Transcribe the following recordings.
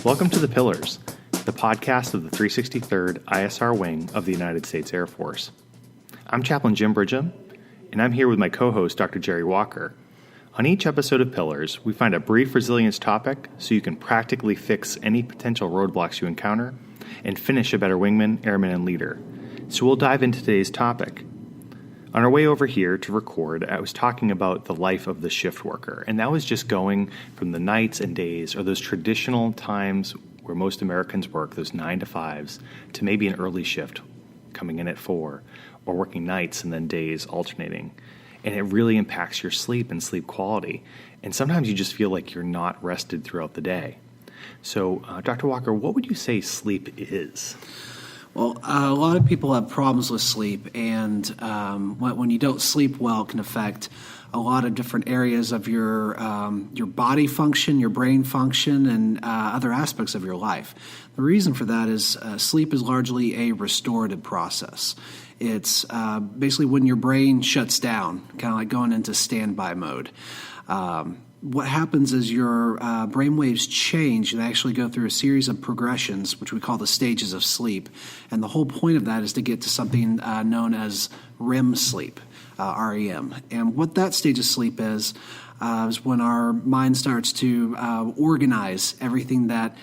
Welcome to The Pillars, the podcast of the 363rd ISR Wing of the United States Air Force. I'm Chaplain Jim Bridgham, and I'm here with my co-host, Dr. Jerry Walker. On each episode of Pillars, we find a brief resilience topic so you can practically fix any potential roadblocks you encounter and finish a better wingman, airman, and leader. So we'll dive into today's topic. On our way over here to record, I was talking about the life of the shift worker, and that was just going from the nights and days, or those traditional times where most Americans work, those 9 to 5s, to maybe an early shift, coming in at 4, or working nights and then days alternating. And it really impacts your sleep and sleep quality. And sometimes you just feel like you're not rested throughout the day. So, Dr. Walker, what would you say sleep is? Well, a lot of people have problems with sleep, and when you don't sleep well, it can affect a lot of different areas of your body function, your brain function, and other aspects of your life. The reason for that is sleep is largely a restorative process. It's basically when your brain shuts down, kind of like going into standby mode. What happens is your brain waves change and actually go through a series of progressions, which we call the stages of sleep. And the whole point of that is to get to something known as REM sleep, REM. And what that stage of sleep is when our mind starts to organize everything that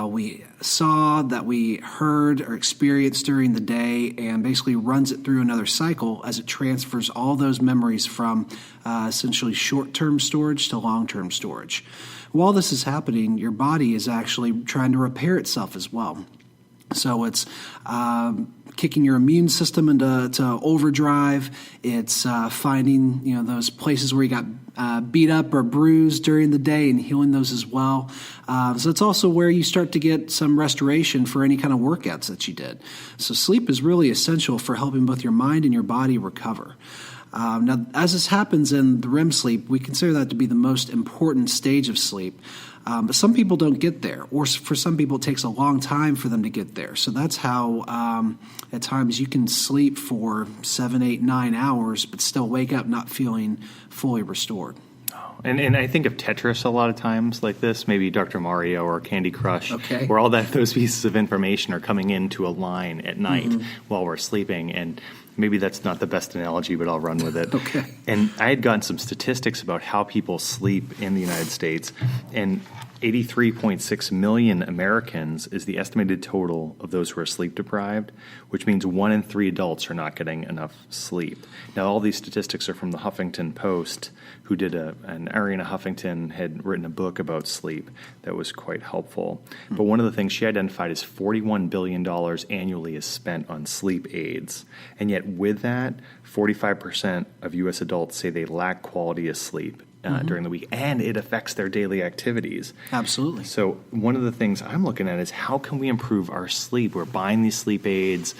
we saw, that we heard or experienced during the day, and basically runs it through another cycle as it transfers all those memories from essentially short-term storage to long-term storage. While this is happening, your body is actually trying to repair itself as well. So it's kicking your immune system into overdrive. It's finding those places where you got beat up or bruised during the day and healing those as well. So it's also where you start to get some restoration for any kind of workouts that you did. So sleep is really essential for helping both your mind and your body recover. Now, as this happens in the REM sleep, we consider that to be the most important stage of sleep. But some people don't get there, or for some people it takes a long time for them to get there. So that's how at times you can sleep for 7, 8, 9 hours, but still wake up not feeling fully restored. And I think of Tetris a lot of times like this, maybe Dr. Mario or Candy Crush, okay, where all those pieces of information are coming into a line at night while we're sleeping. And maybe that's not the best analogy, but I'll run with it. Okay. And I had gotten some statistics about how people sleep in the United States, and 83.6 million Americans is the estimated total of those who are sleep deprived, which means 1 in 3 adults are not getting enough sleep. Now, all these statistics are from the Huffington Post, who did and Ariana Huffington had written a book about sleep that was quite helpful. But one of the things she identified is $41 billion annually is spent on sleep aids. And yet with that, 45% of U.S. adults say they lack quality of sleep during the week, and it affects their daily activities. Absolutely. So one of the things I'm looking at is how can we improve our sleep? We're buying these sleep aids,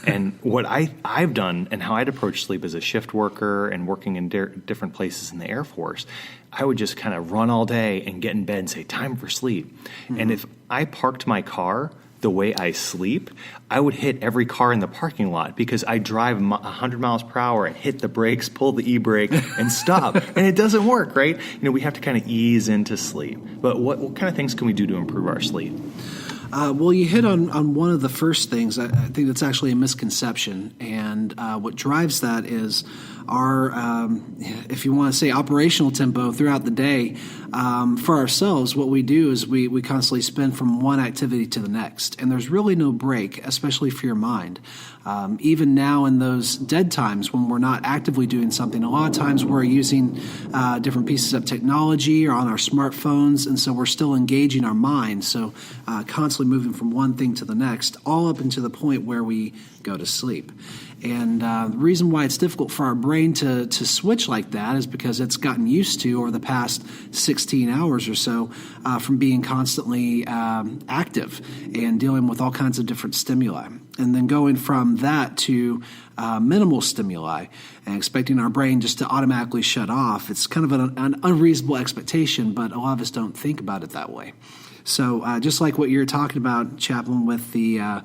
and what I've done and how I'd approach sleep as a shift worker and working in different places in the Air Force, I would just kind of run all day and get in bed and say, time for sleep. And if I parked my car the way I sleep, I would hit every car in the parking lot because I drive 100 miles per hour and hit the brakes, pull the e-brake, and stop. And it doesn't work, right? We have to kind of ease into sleep. But what kind of things can we do to improve our sleep? Well, you hit on one of the first things. I think that's actually a misconception. And what drives that is our, if you want to say, operational tempo throughout the day. For ourselves, what we do is we constantly spin from one activity to the next. And there's really no break, especially for your mind. Even now in those dead times when we're not actively doing something, a lot of times we're using different pieces of technology or on our smartphones, and so we're still engaging our mind. So constantly moving from one thing to the next, all up until the point where we go to sleep. And the reason why it's difficult for our brain to switch like that is because it's gotten used to, over the past 16 hours or so, from being constantly active and dealing with all kinds of different stimuli. And then going from that to minimal stimuli and expecting our brain just to automatically shut off, it's kind of an unreasonable expectation, but a lot of us don't think about it that way. So just like what you're talking about, Chaplain, with the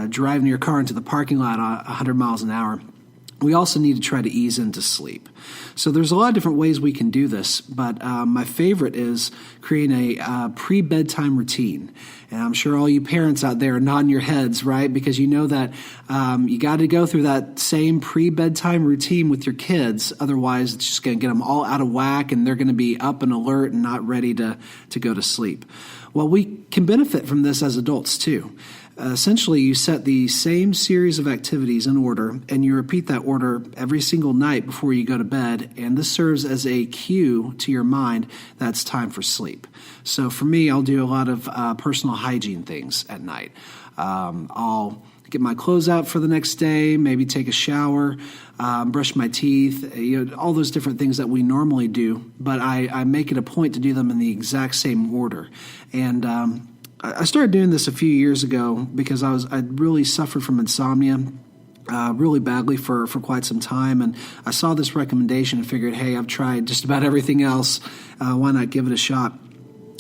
driving your car into the parking lot at 100 miles an hour, we also need to try to ease into sleep. So there's a lot of different ways we can do this, but my favorite is creating a pre-bedtime routine. And I'm sure all you parents out there are nodding your heads, right? Because you know that you got to go through that same pre-bedtime routine with your kids. Otherwise, it's just going to get them all out of whack, and they're going to be up and alert and not ready to go to sleep. Well, we can benefit from this as adults too. Essentially, you set the same series of activities in order, and you repeat that order every single night before you go to bed, and this serves as a cue to your mind that it's time for sleep. So for me, I'll do a lot of personal hygiene things at night. I'll get my clothes out for the next day, maybe take a shower, brush my teeth, all those different things that we normally do, but I make it a point to do them in the exact same order. And I started doing this a few years ago because I really suffered from insomnia really badly for quite some time, and I saw this recommendation and figured, hey, I've tried just about everything else. Why not give it a shot?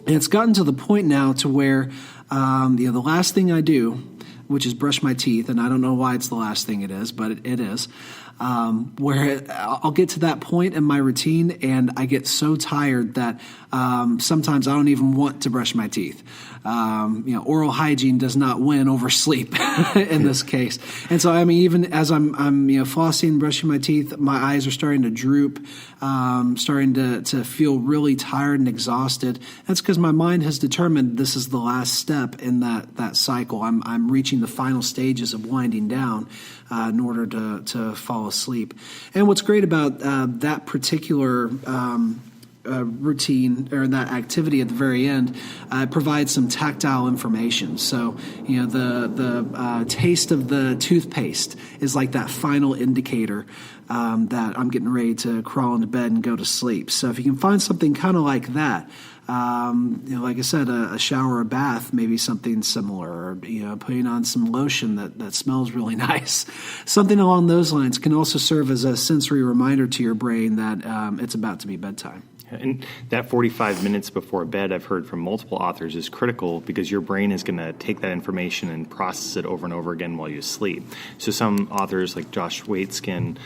And it's gotten to the point now to where the last thing I do, which is brush my teeth, and I don't know why it's the last thing it is, but it is, where I'll get to that point in my routine and I get so tired that sometimes I don't even want to brush my teeth. Oral hygiene does not win over sleep in this case. And so, even as I'm flossing, brushing my teeth, my eyes are starting to droop, starting to feel really tired and exhausted. That's because my mind has determined this is the last step in that cycle. I'm reaching the final stages of winding down in order to fall asleep. And what's great about that particular routine or that activity at the very end provides some tactile information. So, the taste of the toothpaste is like that final indicator that I'm getting ready to crawl into bed and go to sleep. So if you can find something kind of like that, like I said, a shower or bath, maybe something similar, or putting on some lotion that smells really nice. Something along those lines can also serve as a sensory reminder to your brain that it's about to be bedtime. And that 45 minutes before bed, I've heard from multiple authors, is critical because your brain is going to take that information and process it over and over again while you sleep. So some authors, like Josh Waitzkin,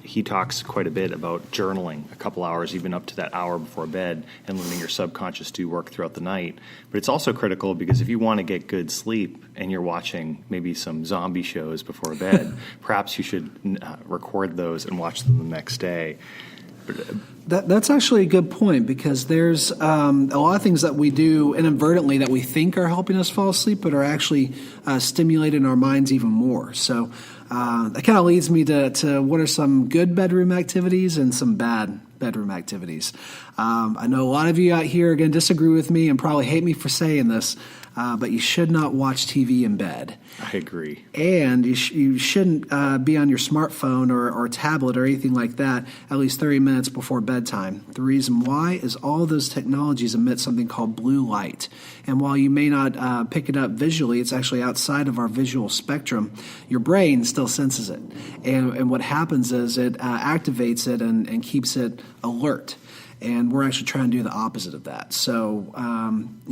he talks quite a bit about journaling a couple hours, even up to that hour before bed, and letting your subconscious do work throughout the night. But it's also critical because if you want to get good sleep and you're watching maybe some zombie shows before bed, perhaps you should record those and watch them the next day. That's actually a good point, because there's a lot of things that we do inadvertently that we think are helping us fall asleep, but are actually stimulating our minds even more. So that kind of leads me to what are some good bedroom activities and some bad bedroom activities. I know a lot of you out here are going to disagree with me and probably hate me for saying this, but you should not watch TV in bed. I agree. And you shouldn't be on your smartphone or tablet or anything like that at least 30 minutes before bedtime. The reason why is all those technologies emit something called blue light. And while you may not pick it up visually, it's actually outside of our visual spectrum. Your brain still senses it. And what happens is it activates it and keeps it alert. And we're actually trying to do the opposite of that. So,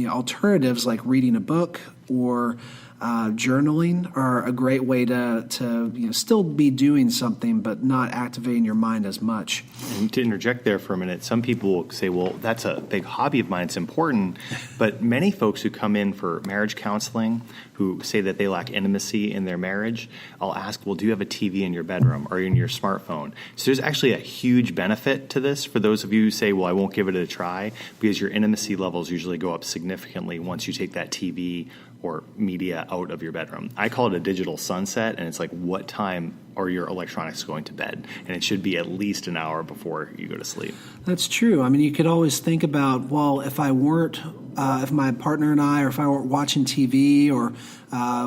alternatives like reading a book or journaling are a great way to still be doing something, but not activating your mind as much. And to interject there for a minute, some people will say, well, that's a big hobby of mine, it's important. But many folks who come in for marriage counseling who say that they lack intimacy in their marriage, I'll ask, well, do you have a TV in your bedroom or in your smartphone? So there's actually a huge benefit to this for those of you who say, well, I won't give it a try, because your intimacy levels usually go up significantly once you take that TV or media out of your bedroom. I call it a digital sunset, and it's like, what time are your electronics going to bed? And it should be at least an hour before you go to sleep. That's true. I mean, you could always think about, well, if my partner and I, or if I weren't watching TV, or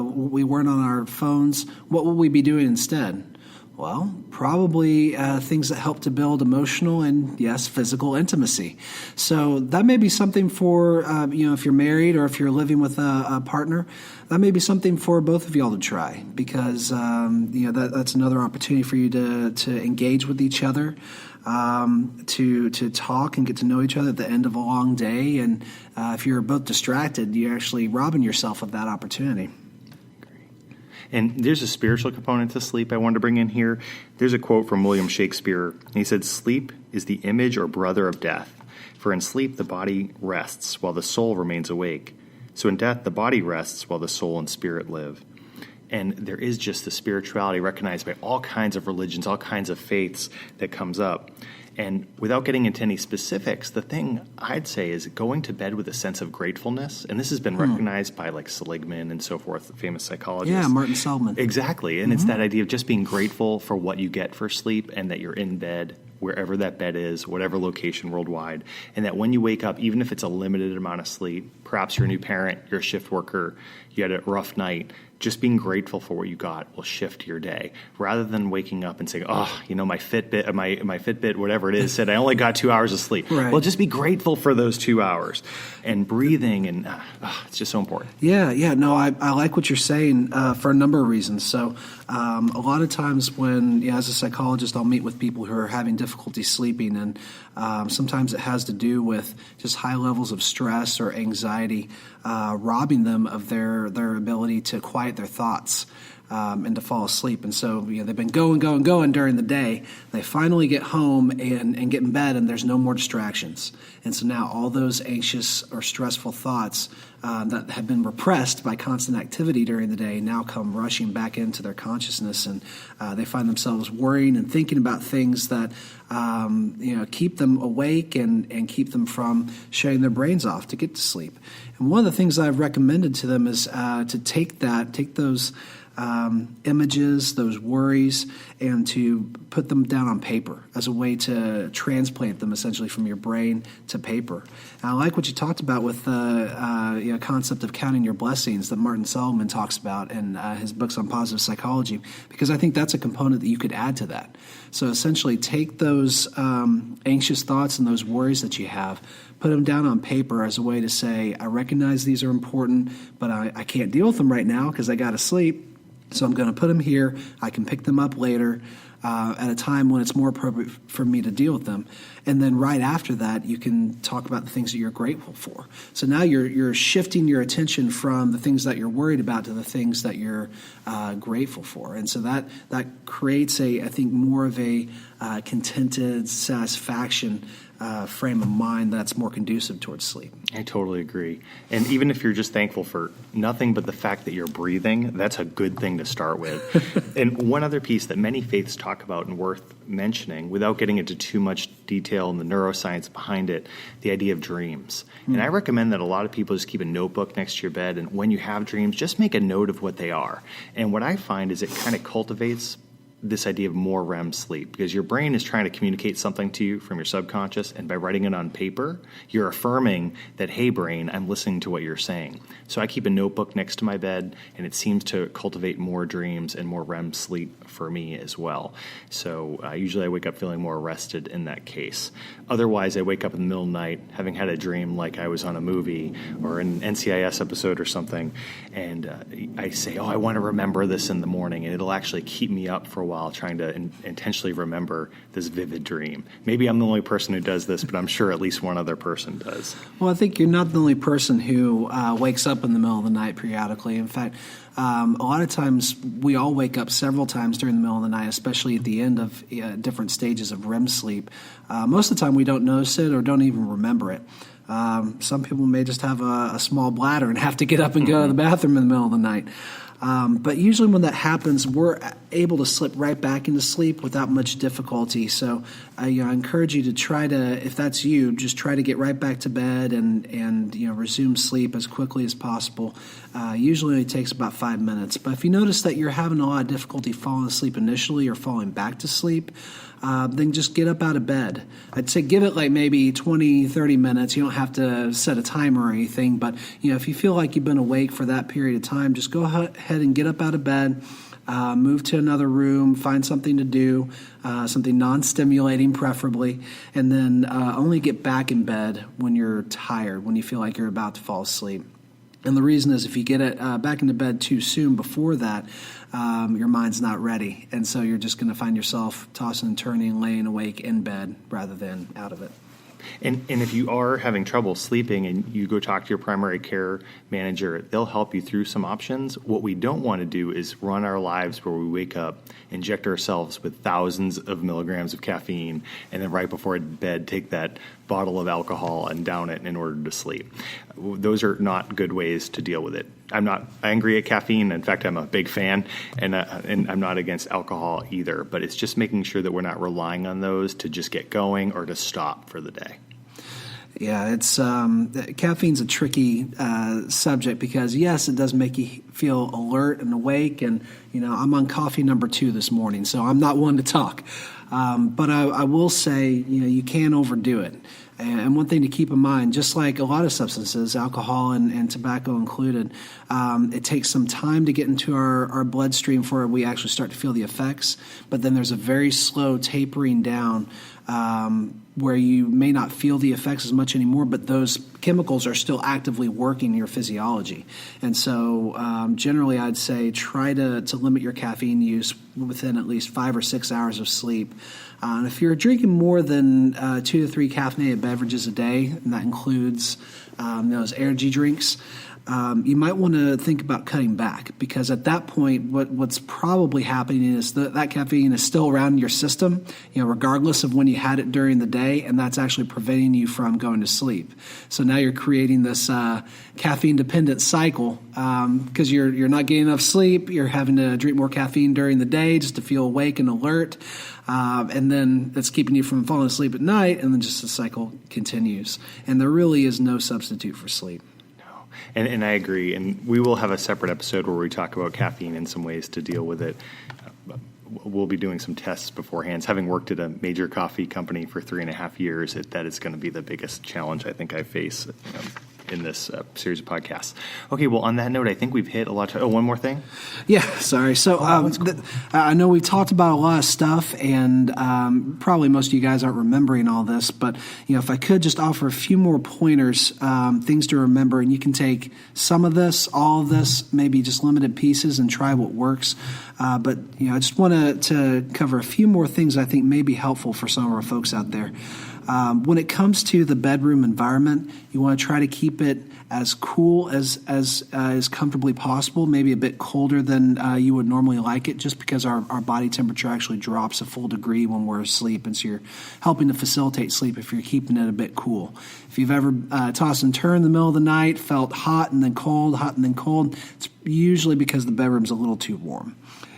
we weren't on our phones, what would we be doing instead? Well, probably things that help to build emotional and, yes, physical intimacy. So that may be something for, if you're married or if you're living with a partner, that may be something for both of y'all to try, because, that's another opportunity for you to engage with each other, to talk and get to know each other at the end of a long day. And if you're both distracted, you're actually robbing yourself of that opportunity. And there's a spiritual component to sleep I wanted to bring in here. There's a quote from William Shakespeare. He said, "Sleep is the image or brother of death. For in sleep the body rests while the soul remains awake. So in death the body rests while the soul and spirit live." And there is just the spirituality recognized by all kinds of religions, all kinds of faiths that comes up. And without getting into any specifics, the thing I'd say is going to bed with a sense of gratefulness. And this has been recognized by like Seligman and so forth, famous psychologists. Yeah, Martin Seligman. Exactly. And it's that idea of just being grateful for what you get for sleep and that you're in bed, wherever that bed is, whatever location worldwide. And that when you wake up, even if it's a limited amount of sleep, perhaps you're a new parent, you're a shift worker, you had a rough night, just being grateful for what you got will shift your day, rather than waking up and saying, "Oh, my Fitbit, my Fitbit, whatever it is, said I only got 2 hours of sleep." Right. Well, just be grateful for those 2 hours, and breathing, and it's just so important. Yeah. No, I like what you're saying for a number of reasons. So a lot of times when, as a psychologist, I'll meet with people who are having difficulty sleeping, and sometimes it has to do with just high levels of stress or anxiety robbing them of their ability to quiet their thoughts and to fall asleep. And so they've been going during the day. They finally get home and get in bed, and there's no more distractions. And so now all those anxious or stressful thoughts that have been repressed by constant activity during the day now come rushing back into their consciousness, and they find themselves worrying and thinking about things that keep them awake and keep them from shutting their brains off to get to sleep. And one of the things I've recommended to them is to take those images, those worries, and to put them down on paper as a way to transplant them essentially from your brain to paper. And I like what you talked about with the concept of counting your blessings that Martin Seligman talks about in his books on positive psychology, because I think that's a component that you could add to that. So essentially take those anxious thoughts and those worries that you have, put them down on paper as a way to say, I recognize these are important, but I can't deal with them right now because I got to sleep. So I'm going to put them here. I can pick them up later at a time when it's more appropriate for me to deal with them. And then right after that, you can talk about the things that you're grateful for. So now you're shifting your attention from the things that you're worried about to the things that you're grateful for. And so that creates I think, more of a contented satisfaction frame of mind that's more conducive towards sleep. I totally agree. And even if you're just thankful for nothing but the fact that you're breathing, that's a good thing to start with. And one other piece that many faiths talk about and worth mentioning, without getting into too much detail and the neuroscience behind it, the idea of dreams. And I recommend that a lot of people just keep a notebook next to your bed, and when you have dreams, just make a note of what they are. And what I find is it kind of cultivates this idea of more REM sleep, because your brain is trying to communicate something to you from your subconscious, and by writing it on paper, you're affirming that, hey, brain, I'm listening to what you're saying. So I keep a notebook next to my bed, and it seems to cultivate more dreams and more REM sleep for me as well. So usually I wake up feeling more rested in that case. Otherwise, I wake up in the middle of the night having had a dream like I was on a movie or an NCIS episode or something, and I say, I want to remember this in the morning, and it'll actually keep me up for a while trying to intentionally remember this vivid dream. Maybe I'm the only person who does this, but I'm sure at least one other person does. Well, I think you're not the only person who wakes up in the middle of the night periodically. In fact, a lot of times we all wake up several times during the middle of the night, especially at the end of different stages of REM sleep. Most of the time we don't notice it or don't even remember it. Some people may just have a small bladder and have to get up and go to the bathroom in the middle of the night. But usually when that happens, we're able to slip right back into sleep without much difficulty. So I encourage you to try to, if that's you, just try to get right back to bed and resume sleep as quickly as possible. Usually it takes about 5 minutes. But if you notice that you're having a lot of difficulty falling asleep initially or falling back to sleep, then just get up out of bed. I'd say give it like maybe 20, 30 minutes. You don't have to set a timer or anything, but if you feel like you've been awake for that period of time, just go ahead and get up out of bed, move to another room, find something to do, something non-stimulating preferably, and then only get back in bed when you're tired, when you feel like you're about to fall asleep. And the reason is if you get back into bed too soon before that, your mind's not ready. And so you're just going to find yourself tossing and turning, laying awake in bed rather than out of it. And if you are having trouble sleeping and you go talk to your primary care manager, they'll help you through some options. What we don't want to do is run our lives where we wake up, inject ourselves with thousands of milligrams of caffeine, and then right before bed take that bottle of alcohol and down it in order to sleep. Those are not good ways to deal with it. I'm not angry at caffeine. In fact, I'm a big fan, and I'm not against alcohol either. But it's just making sure that we're not relying on those to just get going or to stop for the day. Yeah, it's caffeine's a tricky subject because, yes, it does make you feel alert and awake. And, I'm on coffee number 2 this morning, so I'm not one to talk. But I will say, you can overdo it. And one thing to keep in mind, just like a lot of substances, alcohol and tobacco included, it takes some time to get into our bloodstream before we actually start to feel the effects. But then there's a very slow tapering down where you may not feel the effects as much anymore, but those chemicals are still actively working in your physiology. And so generally I'd say try to limit your caffeine use within at least 5 or 6 hours of sleep. And if you're drinking more than 2 to 3 caffeinated beverages a day, and that includes those energy drinks, you might want to think about cutting back, because at that point, what's probably happening is that caffeine is still around in your system, regardless of when you had it during the day, and that's actually preventing you from going to sleep. So now you're creating this caffeine-dependent cycle because you're not getting enough sleep. You're having to drink more caffeine during the day just to feel awake and alert, and then that's keeping you from falling asleep at night, and then just the cycle continues. And there really is no substitute for sleep. And I agree. And we will have a separate episode where we talk about caffeine and some ways to deal with it. We'll be doing some tests beforehand. Having worked at a major coffee company for 3.5 years, that is going to be the biggest challenge I think I face in this series of podcasts. Okay, well, on that note, I think we've hit a lot. One more thing? Yeah, sorry. So I know we talked about a lot of stuff, and probably most of you guys aren't remembering all this, but if I could just offer a few more pointers, things to remember, and you can take some of this, all of this, maybe just limited pieces and try what works. But I just want to cover a few more things I think may be helpful for some of our folks out there. When it comes to the bedroom environment, you want to try to keep it as cool as comfortably possible, maybe a bit colder than you would normally like it, just because our body temperature actually drops a full degree when we're asleep, and so you're helping to facilitate sleep if you're keeping it a bit cool. If you've ever tossed and turned in the middle of the night, felt hot and then cold, it's usually because the bedroom's a little too warm.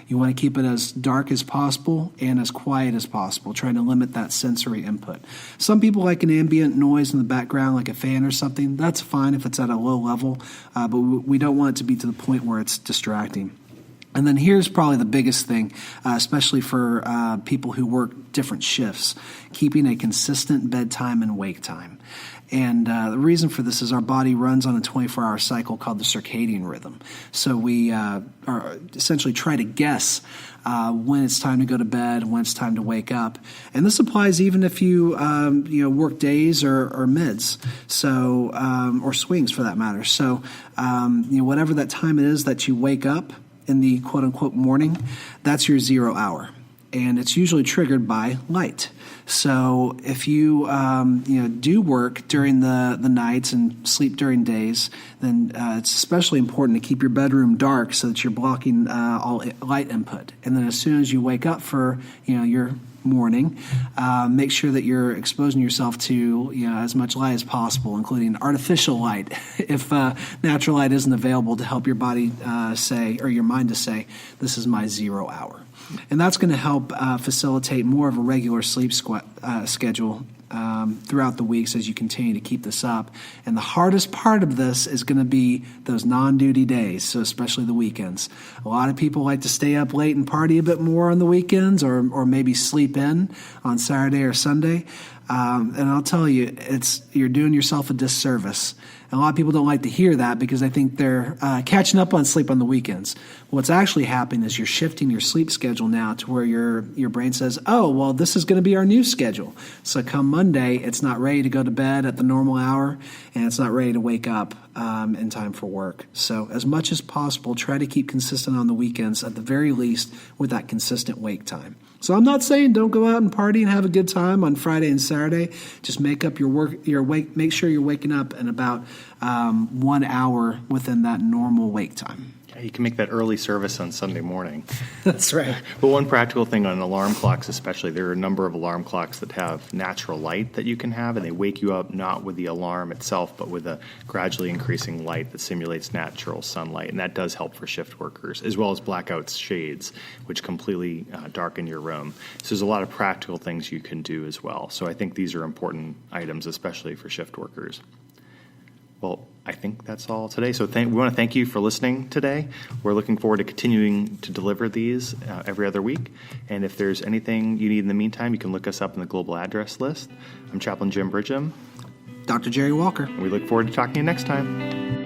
You want to keep it as dark as possible and as quiet as possible, trying to limit that sensory input. Some people like an ambient noise in the background, like a fan or something. That's fine if it's at a low level, but we don't want it to be to the point where it's distracting. And then here's probably the biggest thing, especially for people who work different shifts, keeping a consistent bedtime and wake time. And the reason for this is our body runs on a 24-hour cycle called the circadian rhythm. So we are essentially try to guess when it's time to go to bed, when it's time to wake up. And this applies even if you work days or mids, so or swings for that matter. So whatever that time it is that you wake up in the quote-unquote morning, that's your 0 hour. And it's usually triggered by light. So if you do work during the nights and sleep during days, then it's especially important to keep your bedroom dark so that you're blocking all light input. And then as soon as you wake up for your morning, make sure that you're exposing yourself to as much light as possible, including artificial light if natural light isn't available, to help your body say, or your mind to say, this is my 0 hour. And that's going to help facilitate more of a regular sleep schedule throughout the weeks as you continue to keep this up. And the hardest part of this is going to be those non-duty days, so especially the weekends. A lot of people like to stay up late and party a bit more on the weekends, or maybe sleep in on Saturday or Sunday. And I'll tell you, you're doing yourself a disservice. And a lot of people don't like to hear that because they think they're catching up on sleep on the weekends. What's actually happening is you're shifting your sleep schedule now to where your brain says, oh, well, this is going to be our new schedule. So come Monday, it's not ready to go to bed at the normal hour, and it's not ready to wake up in time for work. So as much as possible, try to keep consistent on the weekends, at the very least, with that consistent wake time. So I'm not saying don't go out and party and have a good time on Friday and Saturday. Just make up make sure you're waking up in about 1 hour within that normal wake time. You can make that early service on Sunday morning. That's right. But one practical thing on alarm clocks especially, there are a number of alarm clocks that have natural light that you can have, and they wake you up not with the alarm itself, but with a gradually increasing light that simulates natural sunlight. And that does help for shift workers, as well as blackout shades, which completely darken your room. So there's a lot of practical things you can do as well. So I think these are important items, especially for shift workers. Well, I think that's all today. So we want to thank you for listening today. We're looking forward to continuing to deliver these every other week. And if there's anything you need in the meantime, you can look us up in the global address list. I'm Chaplain Jim Bridgham. Dr. Jerry Walker. And we look forward to talking to you next time.